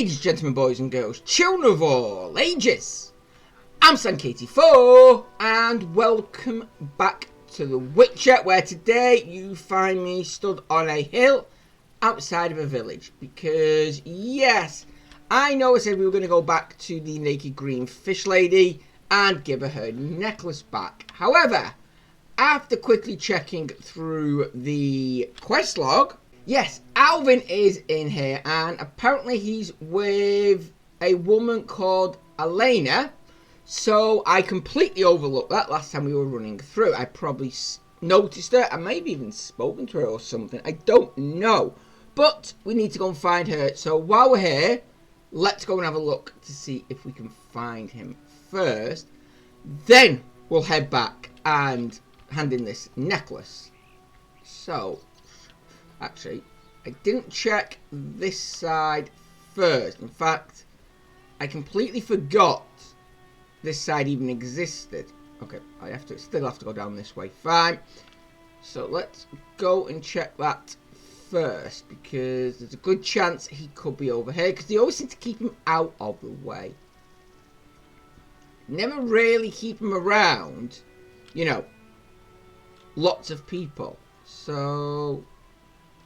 Ladies, gentlemen, boys and girls, children of all ages, I'm Sankaty4 and welcome back to The Witcher, where today you find me stood on a hill outside of a village because, yes, I know I said we were going to go back to the naked green fish lady and give her necklace back. However, after quickly checking through the quest log, yes, Alvin is in here, and apparently he's with a woman called Elena. So I completely overlooked that last time we were running through. I probably noticed her, and maybe even spoken to her or something. I don't know. But we need to go and find her. So while we're here, let's go and have a look to see if we can find him first. Then we'll head back and hand in this necklace. So, actually, I didn't check this side first. In fact, I completely forgot this side even existed. Okay, I still have to go down this way. Fine. So let's go and check that first, because there's a good chance he could be over here, because they always seem to keep him out of the way. Never really keep him around, you know, lots of people. So,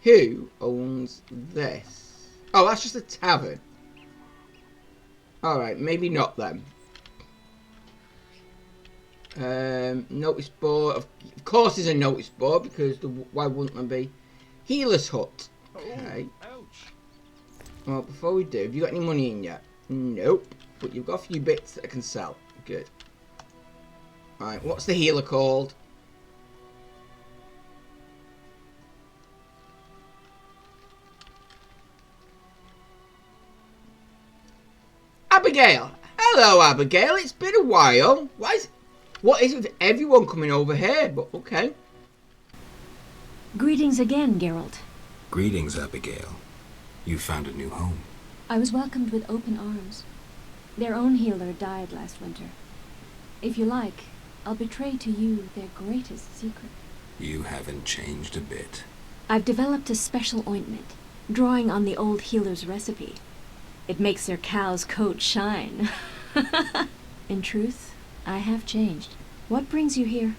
who owns this? Oh, that's just a tavern. Alright, maybe not then. Notice board. Of course there's a notice board, because why wouldn't there be? Healer's hut. Okay. Well, before we do, have you got any money in yet? Nope. But you've got a few bits that I can sell. Good. Alright, what's the healer called? Abigail. Hello, Abigail. It's been a while. What is it with everyone coming over here? But okay. Greetings again, Geralt. Greetings, Abigail. You found a new home. I was welcomed with open arms. Their own healer died last winter. If you like, I'll betray to you their greatest secret. You haven't changed a bit. I've developed a special ointment, drawing on the old healer's recipe. It makes their cow's coat shine. In truth, I have changed. What brings you here?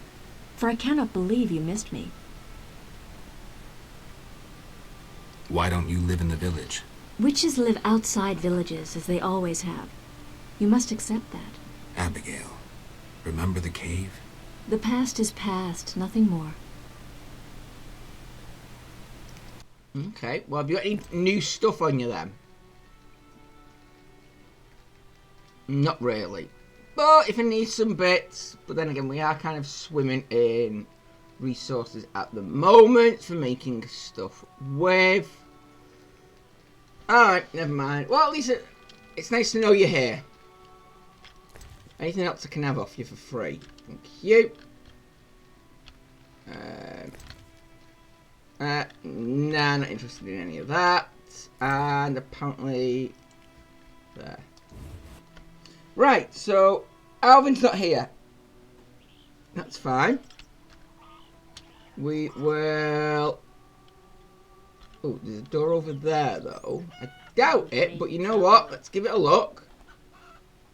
For I cannot believe you missed me. Why don't you live in the village? Witches live outside villages, as they always have. You must accept that. Abigail, remember the cave? The past is past, nothing more. Okay, well, have you got any new stuff on you then? Not really. But if I need some bits, but then again, we are kind of swimming in resources at the moment for making stuff with. Alright, never mind. Well, at least it's nice to know you're here. Anything else I can have off you for free? Thank you. Nah, not interested in any of that. And apparently there. Right, so Alvin's not here. That's fine. We will... Oh, there's a door over there, though. I doubt it, but you know what? Let's give it a look.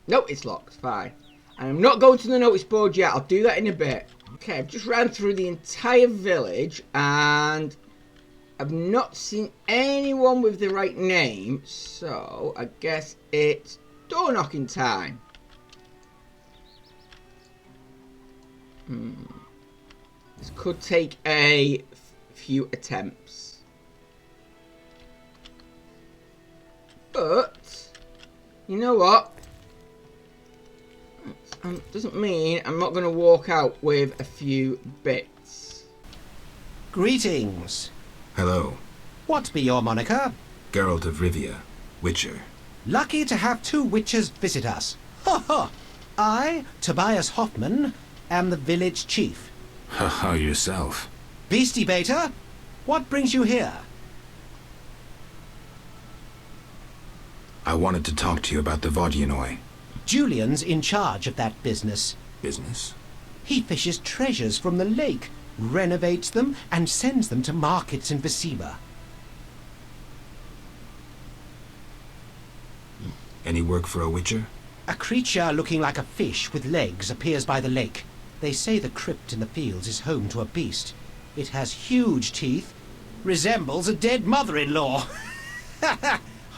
Nope, it's locked. Fine. And I'm not going to the notice board yet. I'll do that in a bit. Okay, I've just ran through the entire village, and I've not seen anyone with the right name. So, I guess it's door knocking time. This could take a few attempts. But, you know what? Doesn't mean I'm not going to walk out with a few bits. Greetings. Hello. What be your moniker? Geralt of Rivia, Witcher. Lucky to have two witches visit us. Ha ha! I, Tobias Hoffman, am the village chief. Haha, yourself. Beastie Beta, what brings you here? I wanted to talk to you about the Vodyanoi. Julian's in charge of that business. Business? He fishes treasures from the lake, renovates them, and sends them to markets in Visiba. Any work for a witcher? A creature looking like a fish with legs appears by the lake. They say the crypt in the fields is home to a beast. It has huge teeth, resembles a dead mother-in-law.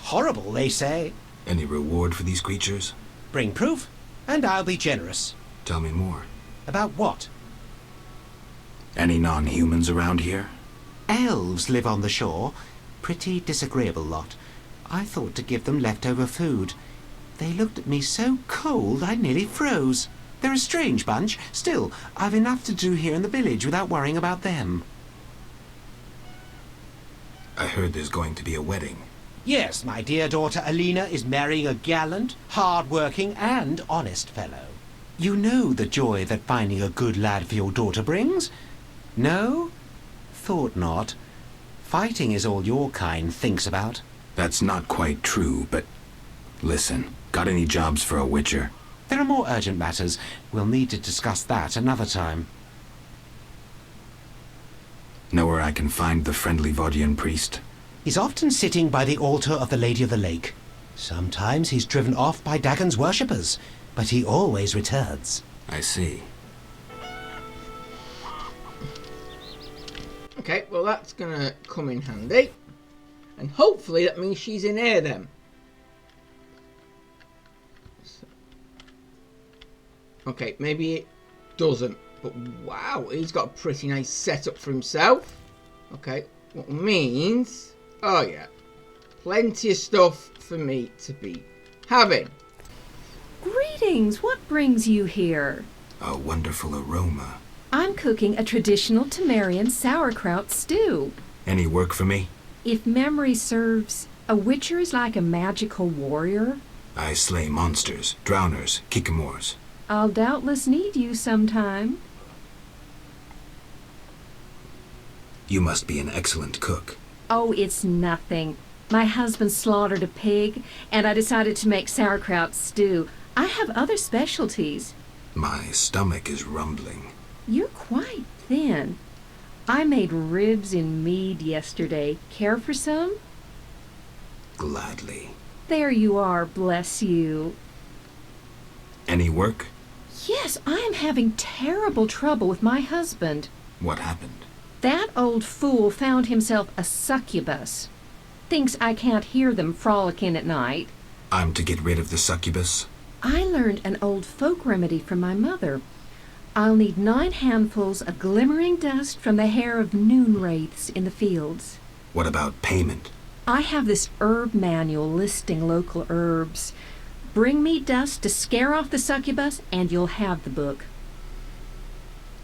Horrible, they say. Any reward for these creatures? Bring proof, and I'll be generous. Tell me more. About what? Any non-humans around here? Elves live on the shore. Pretty disagreeable lot. I thought to give them leftover food. They looked at me so cold I nearly froze. They're a strange bunch. Still, I've enough to do here in the village without worrying about them. I heard there's going to be a wedding. Yes, my dear daughter Alina is marrying a gallant, hard-working and honest fellow. You know the joy that finding a good lad for your daughter brings? No? Thought not. Fighting is all your kind thinks about. That's not quite true, but... Listen, got any jobs for a witcher? There are more urgent matters. We'll need to discuss that another time. Know where I can find the friendly Vaudian priest? He's often sitting by the altar of the Lady of the Lake. Sometimes he's driven off by Dagon's worshippers, but he always returns. I see. Okay, well that's gonna come in handy. And hopefully that means she's in here then. Okay, maybe it doesn't. But wow, he's got a pretty nice setup for himself. Okay, what means... Oh yeah, plenty of stuff for me to be having. Greetings! What brings you here? A wonderful aroma. I'm cooking a traditional Temerian sauerkraut stew. Any work for me? If memory serves, a witcher is like a magical warrior. I slay monsters, drowners, kikimors. I'll doubtless need you sometime. You must be an excellent cook. Oh, it's nothing. My husband slaughtered a pig, and I decided to make sauerkraut stew. I have other specialties. My stomach is rumbling. You're quite thin. I made ribs in mead yesterday. Care for some? Gladly. There you are, bless you. Any work? Yes, I am having terrible trouble with my husband. What happened? That old fool found himself a succubus. Thinks I can't hear them frolicking at night. I'm to get rid of the succubus? I learned an old folk remedy from my mother. I'll need 9 handfuls of glimmering dust from the hair of noon wraiths in the fields. What about payment? I have this herb manual listing local herbs. Bring me dust to scare off the succubus, and you'll have the book.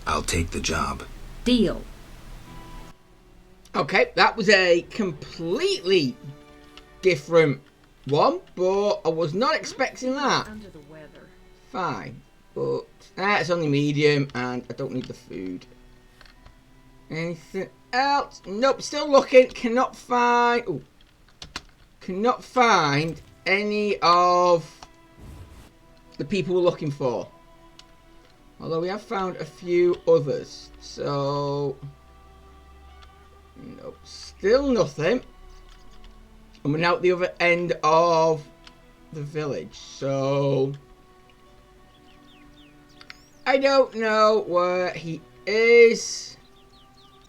I'll take the job. Deal. Okay, that was a completely different one, but I was not expecting that. Under the weather. Fine, but it's only medium, and I don't need the food. Anything else? Nope, still looking. Cannot find... Ooh. Cannot find any of the people we're looking for. Although we have found a few others. So... Nope, still nothing. And we're now at the other end of the village. So... I don't know where he is.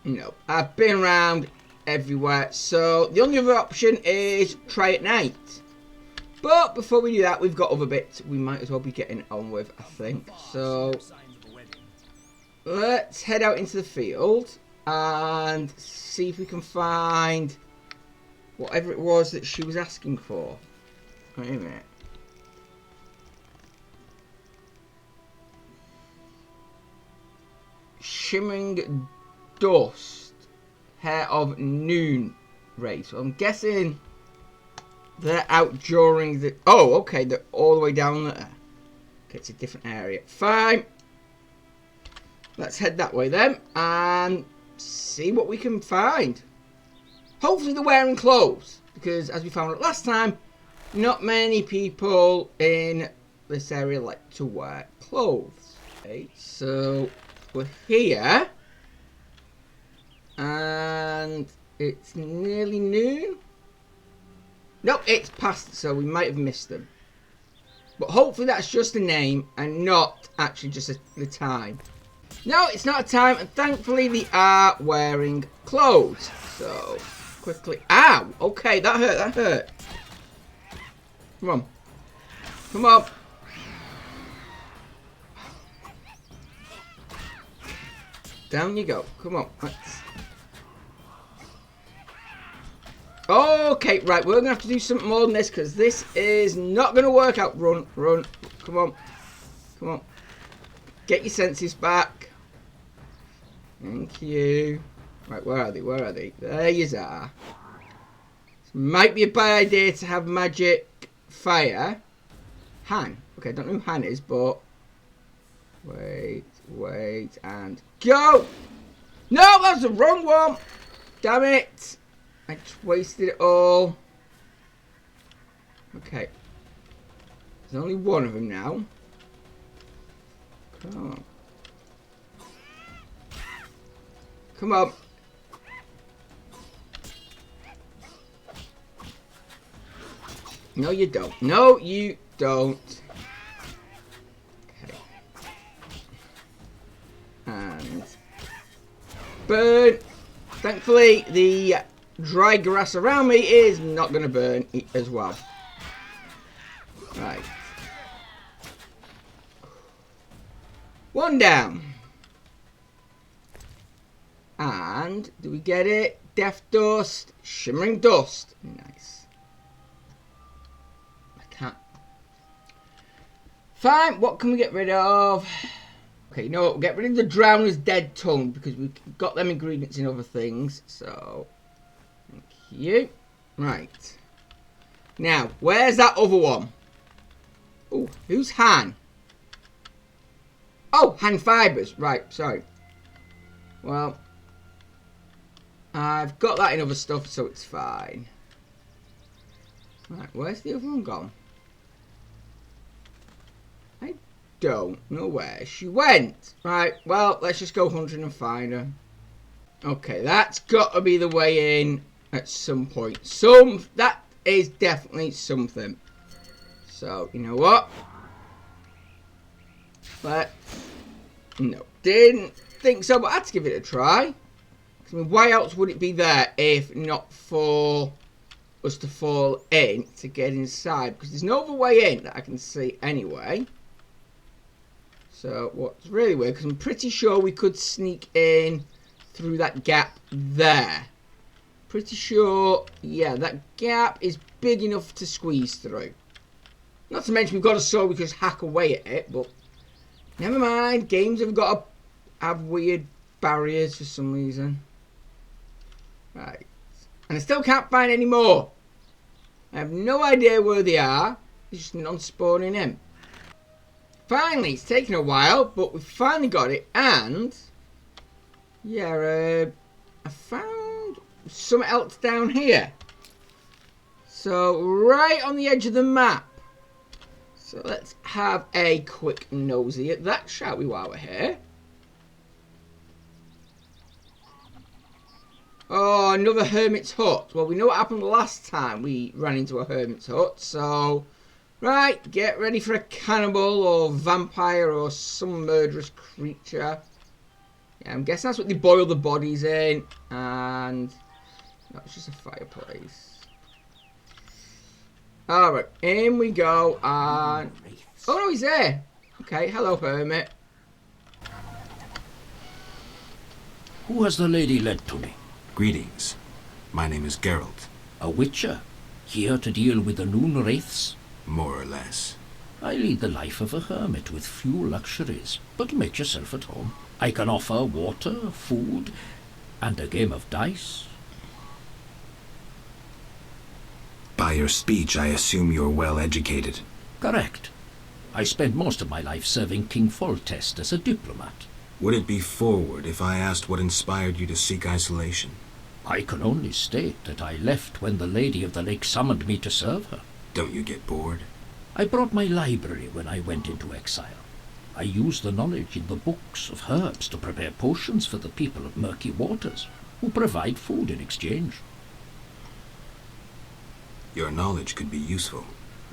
No, I've been around everywhere. So the only other option is try at night. But before we do that, we've got other bits we might as well be getting on with, I think. So let's head out into the field and see if we can find whatever it was that she was asking for. Wait a minute. Shimmering dust, hair of noon ray. So I'm guessing they're out during the... Oh, okay, they're all the way down there. Okay, it's a different area. Fine. Let's head that way then and see what we can find. Hopefully they're wearing clothes, because as we found out last time, not many people in this area like to wear clothes. Okay, so we're here and it's nearly noon. Nope, it's past, so we might have missed them. But hopefully that's just a name and not actually just the time. No, it's not a time, and thankfully they are wearing clothes. So, quickly. Ow! Okay, that hurt, that hurt. Come on. Come on. Down you go. Come on. Let's... Okay, right. We're going to have to do something more than this because this is not going to work out. Run, run. Come on. Come on. Get your senses back. Thank you. Right, where are they? Where are they? There you are. This might be a bad idea to have magic fire. Han. Okay, I don't know who Han is, but... Wait, wait, and go! No, that's the wrong one! Damn it! I just wasted it all. Okay. There's only one of them now. Come on. Come on. No, you don't. No, you don't. Okay. And burn. Thankfully, the dry grass around me is not going to burn as well. Right. One down. And do we get it? Death dust, shimmering dust. Nice. I can't. Fine. What can we get rid of? Okay, you know what? We'll get rid of the Drowner's Dead Tongue because we've got them ingredients in other things. So, thank you. Right. Now, where's that other one? Oh, who's Han? Oh, Han Fibers. Right, sorry. Well, I've got that in other stuff, so it's fine. Right, where's the other one gone? I don't know where she went. Right, well, let's just go hunting and find her. Okay, that's got to be the way in at some point. That is definitely something. So, you know what? No, didn't think so, but let's give it a try. I mean, why else would it be there if not for us to fall in to get inside? Because there's no other way in that I can see anyway. So, what's really weird, because I'm pretty sure we could sneak in through that gap there. Pretty sure, yeah, that gap is big enough to squeeze through. Not to mention we've got a sword, we can just hack away at it, but never mind. Games have got to have weird barriers for some reason. Right. And I still can't find any more. I have no idea where they are. It's just non-spawning in. Finally, it's taken a while, but we've finally got it. And, yeah, I found something else down here. So, right on the edge of the map. So, let's have a quick nosy at that, shall we, while we're here? Oh, another hermit's hut. Well, we know what happened last time we ran into a hermit's hut. So, right, get ready for a cannibal or vampire or some murderous creature. Yeah, I'm guessing that's what they boil the bodies in. And, no, it's just a fireplace. Alright, in we go. And, oh no, he's there. Okay, hello, hermit. Who has the lady led to me? Greetings. My name is Geralt. A witcher, here to deal with the noon wraiths? More or less. I lead the life of a hermit with few luxuries, but make yourself at home. I can offer water, food, and a game of dice. By your speech, I assume you're well educated. Correct. I spent most of my life serving King Foltest as a diplomat. Would it be forward if I asked what inspired you to seek isolation? I can only state that I left when the Lady of the Lake summoned me to serve her. Don't you get bored? I brought my library when I went into exile. I used the knowledge in the books of herbs to prepare potions for the people of Murky Waters, who provide food in exchange. Your knowledge could be useful.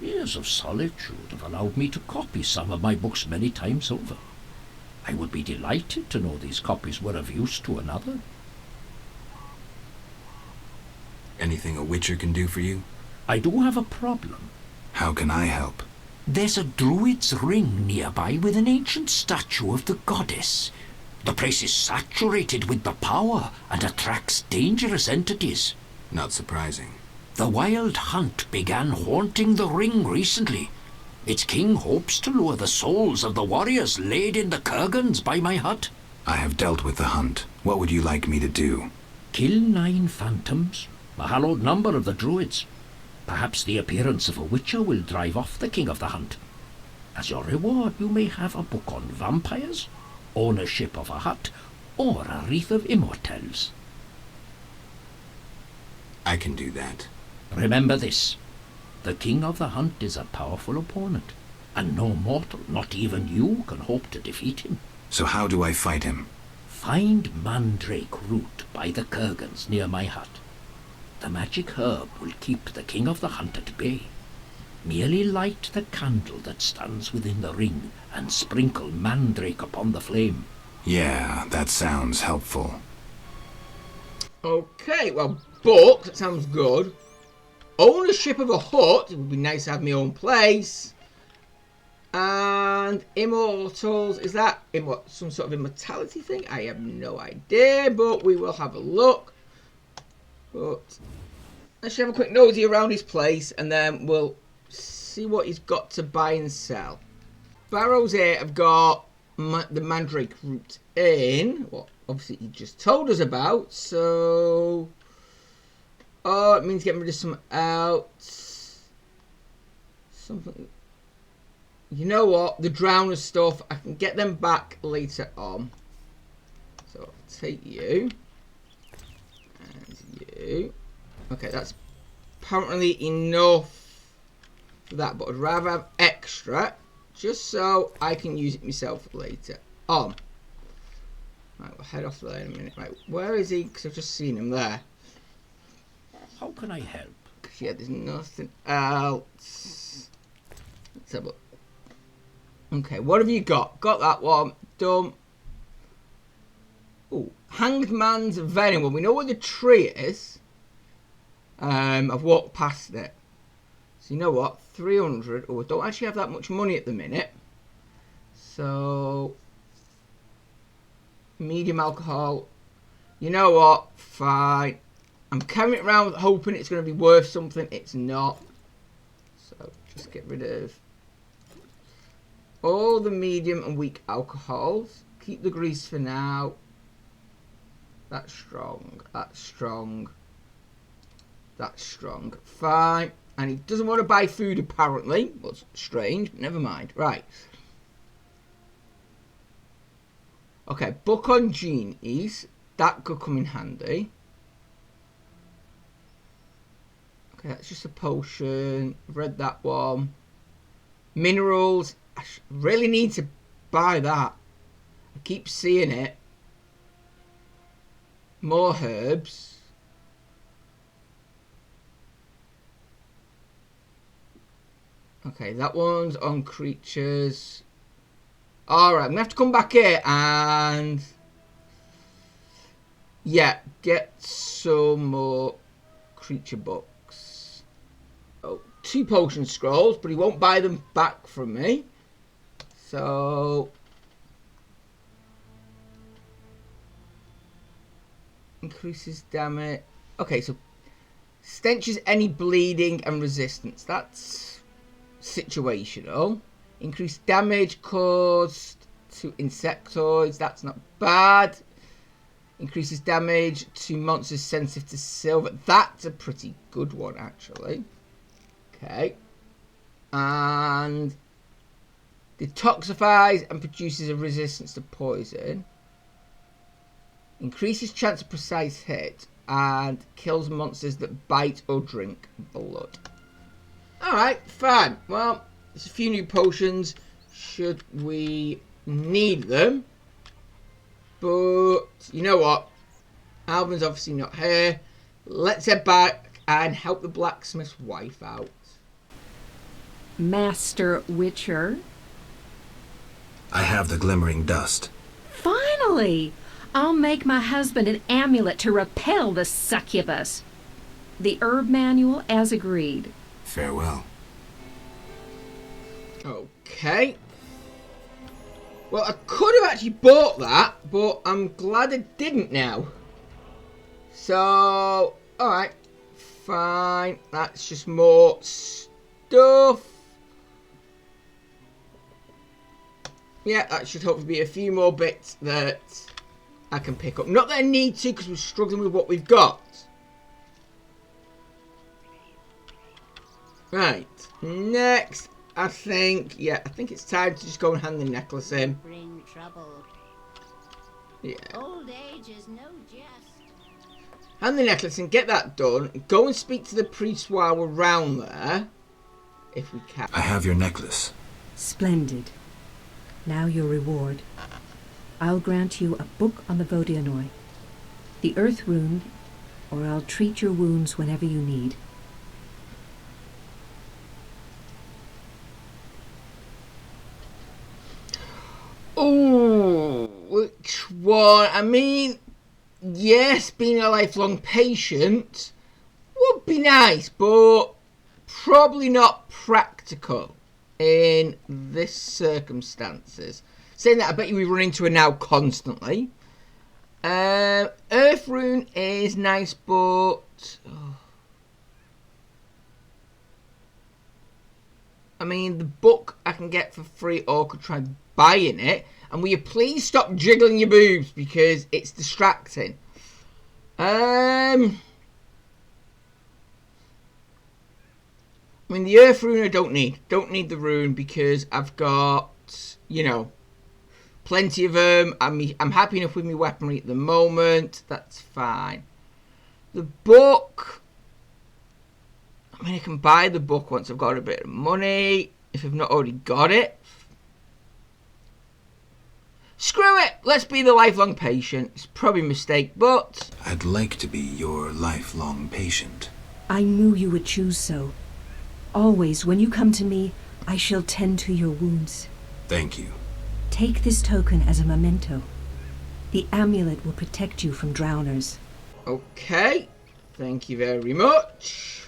Years of solitude have allowed me to copy some of my books many times over. I would be delighted to know these copies were of use to another. Anything a witcher can do for you? I do have a problem. How can I help? There's a druid's ring nearby with an ancient statue of the goddess. The place is saturated with the power and attracts dangerous entities. Not surprising. The wild hunt began haunting the ring recently. Its king hopes to lure the souls of the warriors laid in the kurgans by my hut. I have dealt with the hunt. What would you like me to do? Kill 9 phantoms, a hallowed number of the druids. Perhaps the appearance of a witcher will drive off the king of the hunt. As your reward, you may have a book on vampires, ownership of a hut, or a wreath of immortelles. I can do that. Remember this. The king of the hunt is a powerful opponent, and no mortal, not even you, can hope to defeat him. So how do I fight him? Find mandrake root by the kurgans near my hut. The magic herb will keep the king of the hunt at bay. Merely light the candle that stands within the ring and sprinkle mandrake upon the flame. Yeah, that sounds helpful. Okay, well, book, that sounds good. Ownership of a hut, it would be nice to have my own place. And immortals, is that some sort of immortality thing? I have no idea, but we will have a look. But let's have a quick nosy around his place, and then we'll see what he's got to buy and sell. Barrows here have got the mandrake root in, what obviously he just told us about, so... Oh, it means getting rid of some else. Something... You know what? The drowner stuff, I can get them back later on. So I'll take you. And you. Okay, that's apparently enough for that. But I'd rather have extra. Just so I can use it myself later on. Right, we'll head off there in a minute. Right, where is he? Because I've just seen him there. How can I help? Yeah, there's nothing else. Let's have a look. Okay, what have you got? Got that one. Done. Oh, Hanged Man's Venom. Well, we know where the tree is. I've walked past it. So you know what? 300. Oh, I don't actually have that much money at the minute. So... medium alcohol. You know what? Fine. I'm carrying it around hoping it's going to be worth something. It's not. So just get rid of all the medium and weak alcohols. Keep the grease for now. That's strong. That's strong. That's strong. Fine. And he doesn't want to buy food apparently. What's strange. Never mind. Right. Okay. Book on genies. That could come in handy. Okay, that's just a potion. I've read that one. Minerals. I really need to buy that. I keep seeing it. More herbs. Okay, that one's on creatures. Alright, I'm going to have to come back here and... yeah, get some more creature books. Oh, 2 potion scrolls, but he won't buy them back from me. So... increases damage. Okay, so... stenches any bleeding and resistance. That's situational. Increased damage caused to insectoids. That's not bad. Increases damage to monsters sensitive to silver. That's a pretty good one, actually. Okay. And detoxifies and produces a resistance to poison. Increases chance of precise hit. And kills monsters that bite or drink blood. Alright, fine. Well, there's a few new potions. Should we need them? But, you know what? Alvin's obviously not here. Let's head back and help the blacksmith's wife out. Master Witcher. I have the glimmering dust. Finally! I'll make my husband an amulet to repel the succubus. The herb manual as agreed. Farewell. Okay. Well, I could have actually bought that, but I'm glad I didn't now. So, alright. Fine. That's just more stuff. Yeah, that should hopefully be a few more bits that I can pick up. Not that I need to, because we're struggling with what we've got. Right. Next, I think it's time to just go and hand the necklace in. Bring trouble. Yeah. Old age is no jest. Hand the necklace and get that done. Go and speak to the priest while we're around there. If we can. I have your necklace. Splendid. Now your reward. I'll grant you a book on the Vodianoi, the Earth Rune, or I'll treat your wounds whenever you need. Oh, which one? I mean, yes, being a lifelong patient would be nice, but probably not practical in this circumstances. Saying that, I bet you we run into her now constantly. Earth Rune is nice, but I mean, the book I can get for free, or could try buying it. And will you please stop jiggling your boobs, because it's distracting. I mean, the Earth Rune I don't need. Don't need the rune, because I've got, you know, plenty of them. I'm happy enough with my weaponry at the moment. That's fine. The book, I mean, I can buy the book once I've got a bit of money, if I've not already got it. Screw it! Let's be the lifelong patient. It's probably a mistake, but I'd like to be your lifelong patient. I knew you would choose so. Always, when you come to me, I shall tend to your wounds. Thank you. Take this token as a memento. The amulet will protect you from drowners. okay. Thank you very much.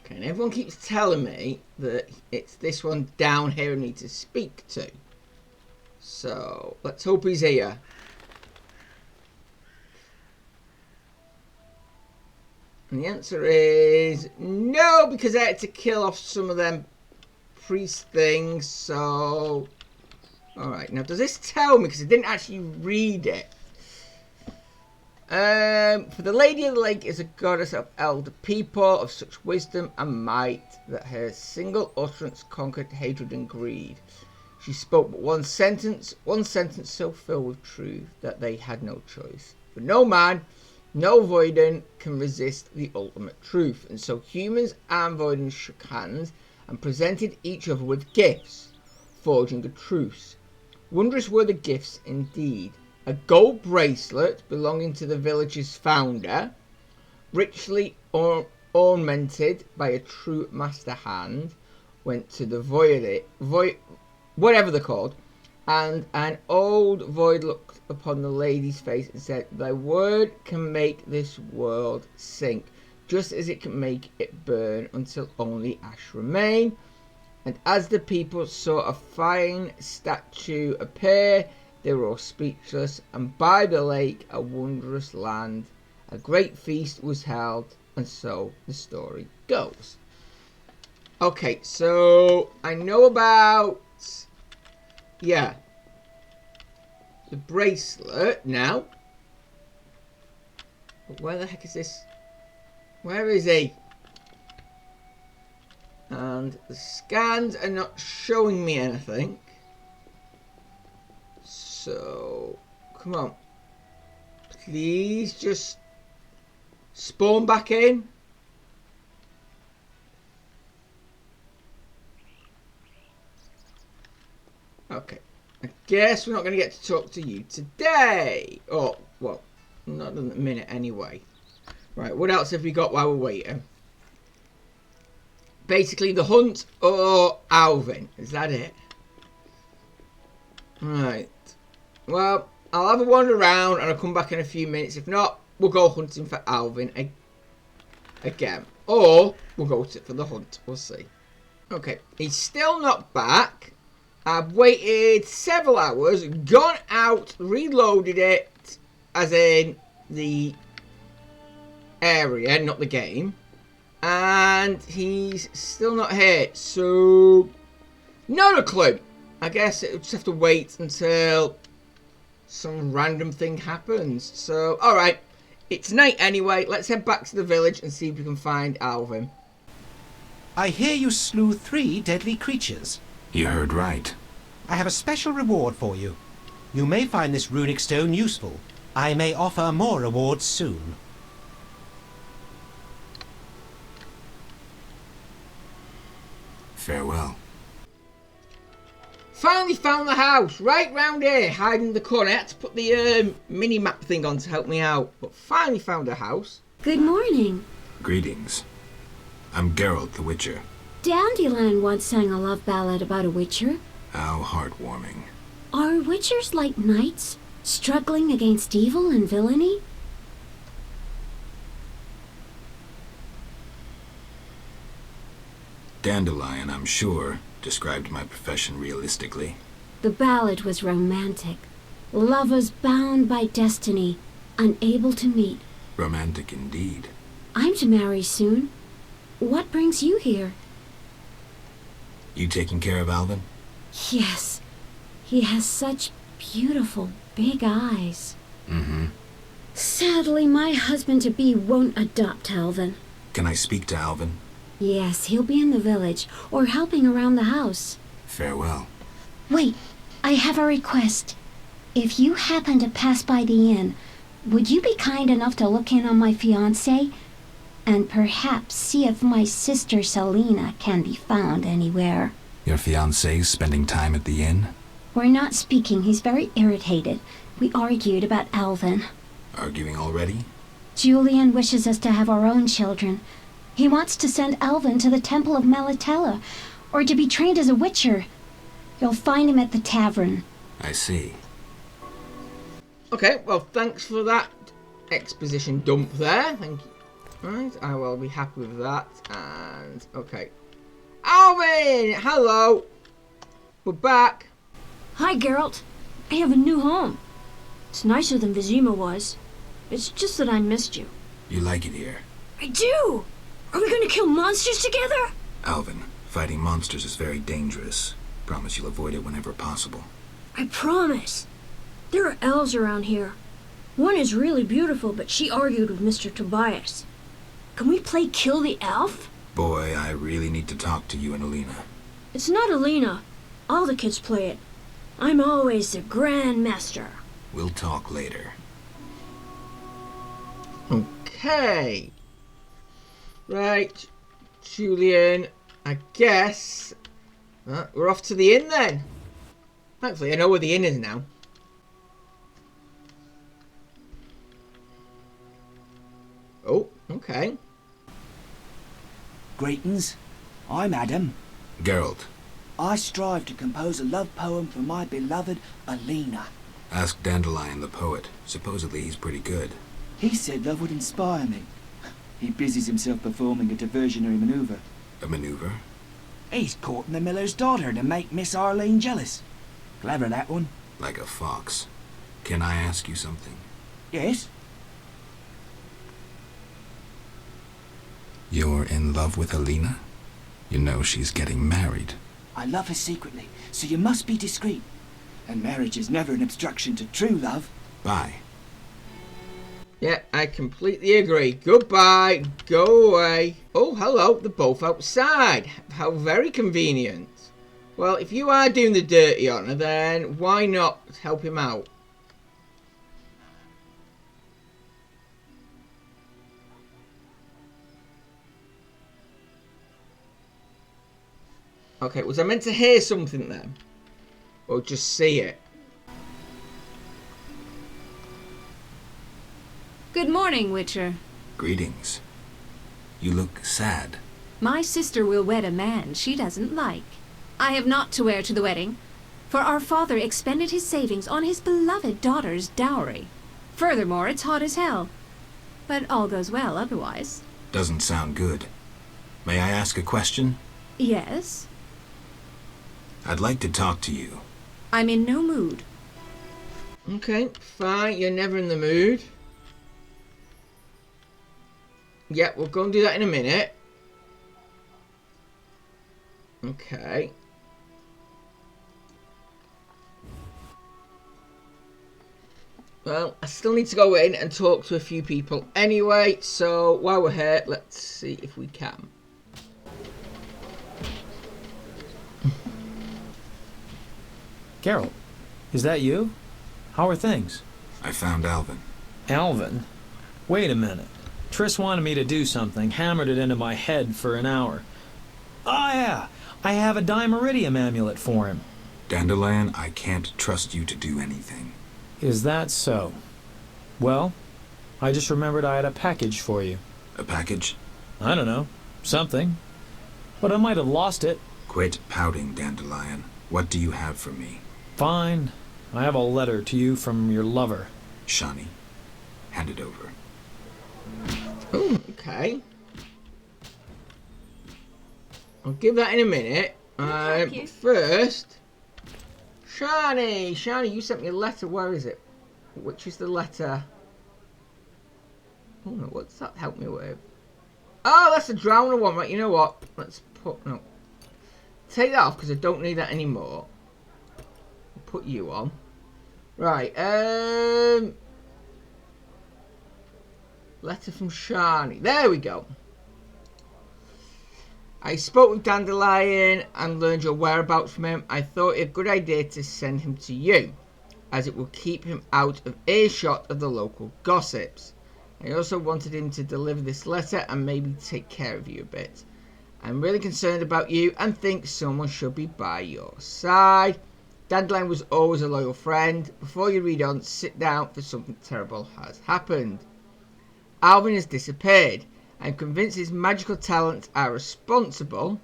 Okay, and everyone keeps telling me that it's this one down here I need to speak to. So, let's hope he's here. And the answer is no, because I had to kill off some of them priest things, so... Alright, now does this tell me, because I didn't actually read it. For the Lady of the Lake is a goddess of elder people, of such wisdom and might, that her single utterance conquered hatred and greed. She spoke but one sentence so filled with truth that they had no choice. But no man, no Voiden can resist the ultimate truth. And so humans and Voidens shook hands and presented each other with gifts, forging a truce. Wondrous were the gifts indeed. A gold bracelet belonging to the village's founder, richly ornamented by a true master hand, went to the whatever they're called, and an old void looked upon the lady's face and said, "Thy word can make this world sink, just as it can make it burn until only ash remain." And as the people saw a fine statue appear, they were all speechless, and by the lake, a wondrous land, a great feast was held, and so the story goes. Okay, so I know about, yeah, the bracelet now. But where the heck is this? Where is he? And the scans are not showing me anything. So, come on. Please just spawn back in. Okay. I guess we're not going to get to talk to you today. Oh, well, not in a minute anyway. Right, what else have we got while we're waiting? basically the hunt or Alvin. Is that it? Right. Well, I'll have a wander around and I'll come back in a few minutes. If not, we'll go hunting for Alvin again. Or we'll go for the hunt. We'll see. Okay. He's still not back. I've waited several hours, gone out, reloaded it, as in the area, not the game. And he's still not here. So, not a clue. I guess it'll just have to wait until some random thing happens. So, alright. It's night anyway. Let's head back to the village and see if we can find Alvin. I hear you slew 3 deadly creatures. You heard right. I have a special reward for you. You may find this runic stone useful. I may offer more rewards soon. Farewell. Finally found the house, right round here, hiding in the corner. I had to put the mini-map thing on to help me out, but finally found a house. Good morning. Greetings. I'm Geralt the Witcher. Dandelion once sang a love ballad about a witcher. How heartwarming. Are witchers like knights, struggling against evil and villainy? Dandelion, I'm sure, described my profession realistically. The ballad was romantic. Lovers bound by destiny, unable to meet. Romantic indeed. I'm to marry soon. What brings you here? You taking care of Alvin? Yes. He has such beautiful big eyes. Mm-hmm. Sadly, my husband-to-be won't adopt Alvin. Can I speak to Alvin? Yes, he'll be in the village, or helping around the house. Farewell. Wait, I have a request. If you happen to pass by the inn, would you be kind enough to look in on my fiancé? And perhaps see if my sister Selena can be found anywhere. Your fiancé's spending time at the inn? We're not speaking. He's very irritated. We argued about Alvin. Arguing already? Julian wishes us to have our own children. He wants to send Alvin to the Temple of Melatella, or to be trained as a witcher. You'll find him at the tavern. I see. Okay, well, thanks for that exposition dump there. Thank you. Right, I will be happy with that. And, okay. Alvin! Hello! We're back. Hi, Geralt. I have a new home. It's nicer than Vizima was. It's just that I missed you. You like it here? I do! Are we gonna kill monsters together? Alvin, fighting monsters is very dangerous. Promise you'll avoid it whenever possible. I promise. There are elves around here. One is really beautiful, but she argued with Mr. Tobias. Can we play Kill the Elf? Boy, I really need to talk to you and Alina. It's not Alina. All the kids play it. I'm always the Grand Master. We'll talk later. Okay. Right. Julian, I guess we're off to the inn then. Thankfully, I know where the inn is now. Oh, okay. Greetings. I'm Adam. Geralt, I strive to compose a love poem for my beloved Alina. ask Dandelion the poet. Supposedly he's pretty good. He said love would inspire me. He busies himself performing a diversionary maneuver. A maneuver? He's courting the miller's daughter to make Miss Arlene jealous. Clever, that one. Like a fox. Can I ask you something? Yes? You're in love with Alina? You know she's getting married. I love her secretly, so you must be discreet. And marriage is never an obstruction to true love. Bye. Yeah, I completely agree. Goodbye. Go away. Oh, hello. They're both outside. How very convenient. Well, if you are doing the dirty on her, then why not help him out? Okay, was I meant to hear something then? Or just see it? Good morning, Witcher. Greetings. You look sad. My sister will wed a man she doesn't like. I have naught to wear to the wedding, for our father expended his savings on his beloved daughter's dowry. Furthermore, it's hot as hell. But all goes well otherwise. Doesn't sound good. May I ask a question? Yes? I'd like to talk to you. I'm in no mood. Okay, fine. You're never in the mood. Yeah, we'll go and do that in a minute. Okay. Well, I still need to go in and talk to a few people anyway, so while we're here, let's see if we can. Carol, is that you? How are things? I found Alvin. Alvin? Wait a minute. Triss wanted me to do something, hammered it into my head for an hour. Oh yeah, I have a Dimeridium amulet for him. Dandelion, I can't trust you to do anything. Is that so? Well, I just remembered I had a package for you. A package? I don't know. Something. But I might have lost it. Quit pouting, Dandelion. What do you have for me? Fine. I have a letter to you from your lover. Shani, hand it over. Oh, okay. I'll give that in a minute. But first... Shani, you sent me a letter. Where is it? Which is the letter? Oh no, what's that help me with? Oh, that's the drowner one, right? You know what? Let's put... No. Take that off, because I don't need that anymore. Put you on. Right, letter from Shani. There we go. I spoke with Dandelion and learned your whereabouts from him. I thought it a good idea to send him to you, as it will keep him out of earshot of the local gossips. I also wanted him to deliver this letter and maybe take care of you a bit. I'm really concerned about you and think someone should be by your side. Dandelion was always a loyal friend. Before you read on, sit down, for something terrible has happened. Alvin has disappeared. I'm convinced his magical talents are responsible.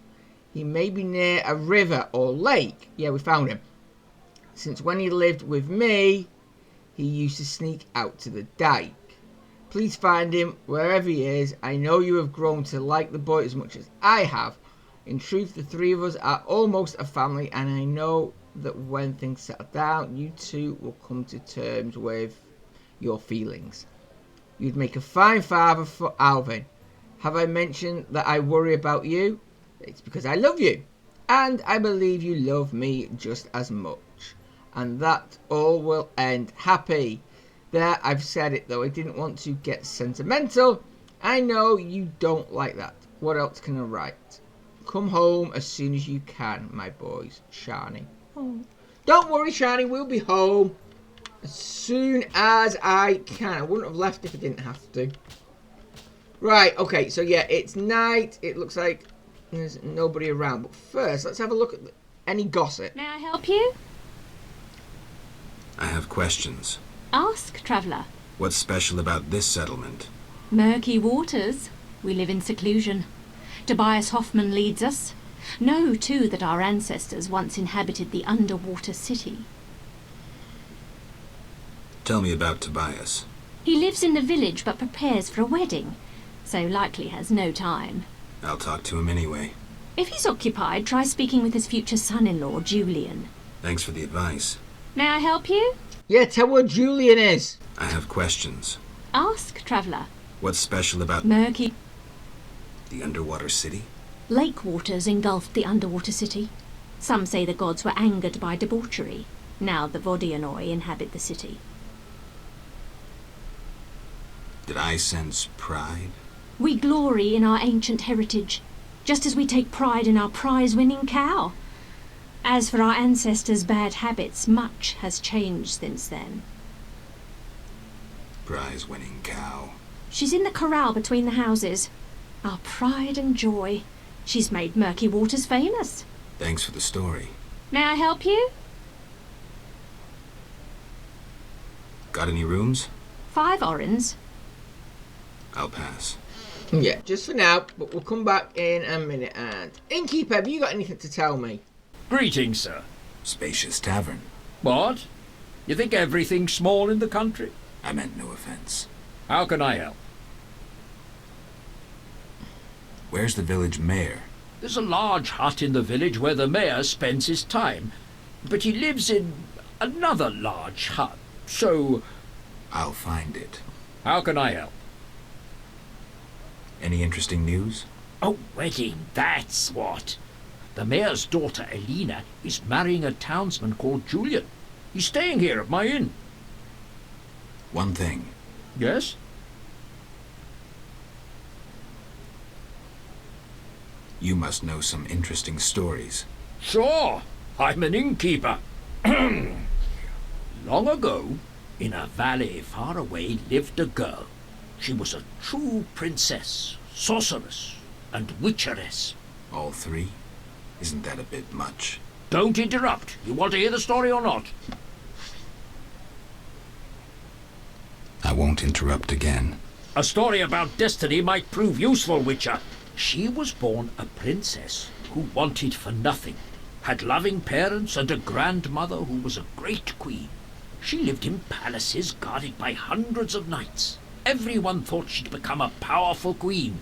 He may be near a river or lake. Yeah, we found him. Since when he lived with me, he used to sneak out to the dike. Please find him wherever he is. I know you have grown to like the boy as much as I have. In truth, the three of us are almost a family, and I know that when things settle down, you two will come to terms with your feelings. You'd make a fine father for Alvin. Have I mentioned that I worry about you? It's because I love you. And I believe you love me just as much. And that all will end happy. There, I've said it, though I didn't want to get sentimental. I know you don't like that. What else can I write? Come home as soon as you can, my boys. Shani. Oh. Don't worry, Shani, we'll be home as soon as I can. I wouldn't have left if I didn't have to. Right, okay, so yeah, it's night. It looks like there's nobody around. But first, let's have a look at any gossip. May I help you? I have questions. Ask, traveller. What's special about this settlement? Murky waters. We live in seclusion. Tobias Hoffman leads us. Know, too, that our ancestors once inhabited the underwater city. Tell me about Tobias. He lives in the village but prepares for a wedding, so likely has no time. I'll talk to him anyway. If he's occupied, try speaking with his future son-in-law, Julian. Thanks for the advice. May I help you? Yeah, tell where Julian is. I have questions. Ask, traveller. What's special about Murky the underwater city? lake waters engulfed the underwater city. Some say the gods were angered by debauchery. Now the Vodianoi inhabit the city. Did I sense pride? We glory in our ancient heritage, just as we take pride in our prize-winning cow. As for our ancestors' bad habits, much has changed since then. Prize-winning cow. She's in the corral between the houses. Our pride and joy. She's made Murky Waters famous. Thanks for the story. May I help you? Got any rooms? 5 orens. I'll pass. Yeah, just for now, but we'll come back in a minute. And Innkeeper, have you got anything to tell me? Greetings, sir. Spacious tavern. What? You think everything's small in the country? I meant no offense. How can I help? Where's the village mayor? There's a large hut in the village where the mayor spends his time, but he lives in another large hut, so... I'll find it. How can I help? Any interesting news? A wedding, that's what. The mayor's daughter, Elena, is marrying a townsman called Julian. He's staying here at my inn. One thing. Yes? You must know some interesting stories. Sure, I'm an innkeeper. Long ago, in a valley far away, lived a girl. She was a true princess, sorceress, and witcheress. All three? Isn't that a bit much? Don't interrupt. You want to hear the story or not? I won't interrupt again. A story about destiny might prove useful, Witcher. She was born a princess who wanted for nothing, had loving parents and a grandmother who was a great queen. She lived in palaces guarded by hundreds of knights. Everyone thought she'd become a powerful queen,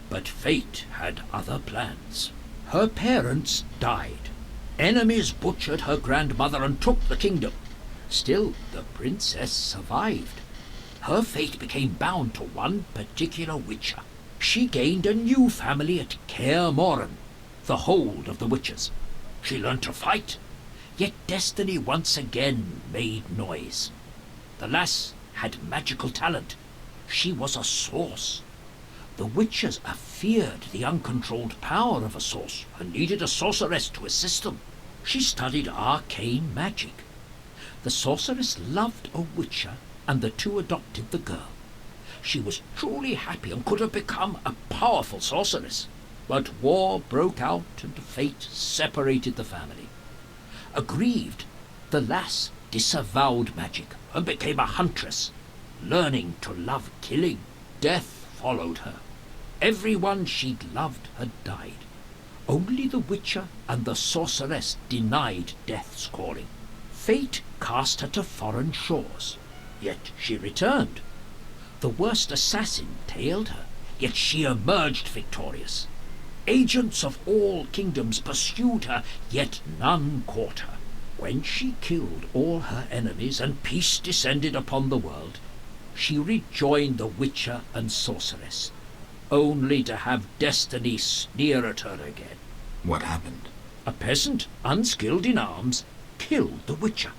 but fate had other plans. Her parents died. Enemies butchered her grandmother and took the kingdom. Still, the princess survived. Her fate became bound to one particular witcher. She gained a new family at Kaer Morhen, the hold of the witches. She learned to fight, yet destiny once again made noise. The lass had magical talent. She was a source. The witches feared the uncontrolled power of a source and needed a sorceress to assist them. She studied arcane magic. The sorceress loved a witcher, and the two adopted the girl. She was truly happy and could have become a powerful sorceress. But war broke out and fate separated the family. Aggrieved, the lass disavowed magic and became a huntress. Learning to love killing, death followed her. Everyone she'd loved had died. Only the witcher and the sorceress denied death's calling. Fate cast her to foreign shores, yet she returned. The worst assassin tailed her, yet she emerged victorious. Agents of all kingdoms pursued her, yet none caught her. When she killed all her enemies and peace descended upon the world, she rejoined the witcher and sorceress, only to have destiny sneer at her again. What happened? A peasant, unskilled in arms, killed the witcher.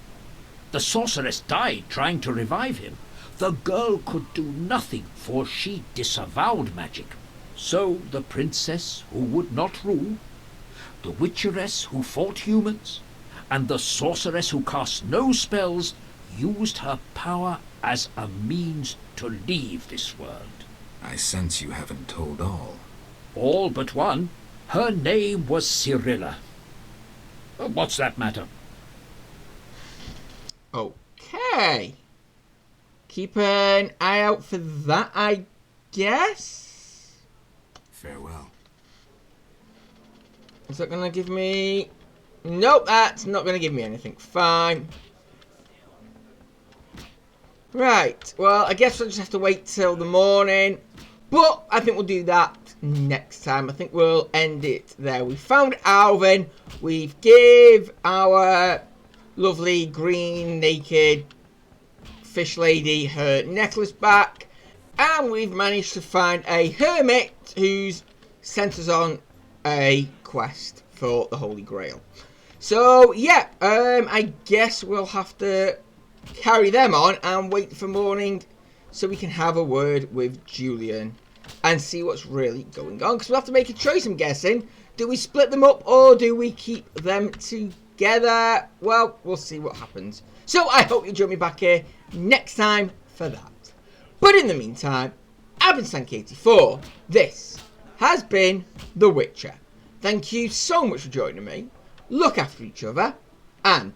The sorceress died trying to revive him. The girl could do nothing, for she disavowed magic. So the princess who would not rule, the witcheress who fought humans, and the sorceress who cast no spells used her power as a means to leave this world. I sense you haven't told all. All but one. Her name was Cyrilla. What's that matter? Okay. Keep an eye out for that, I guess. Farewell. Is that going to give me... Nope, that's not going to give me anything. Fine. Right, well, I guess we'll just have to wait till the morning. But I think we'll do that next time. I think we'll end it there. We found Alvin. We've give our lovely green naked fish lady her necklace back. And we've managed to find a hermit who's sent us on a quest for the Holy Grail. So, yeah, I guess we'll have to carry them on and wait for morning so we can have a word with Julian and see what's really going on. Because we'll have to make a choice, I'm guessing. Do we split them up or do we keep them together? Well, we'll see what happens. So I hope you join me back here next time for that. But in the meantime, I've been Sank84. This has been The Witcher. Thank you so much for joining me. Look after each other. And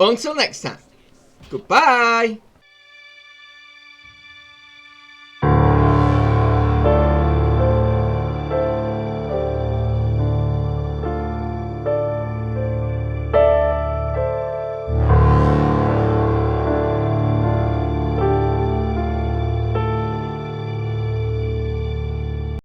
until next time, goodbye.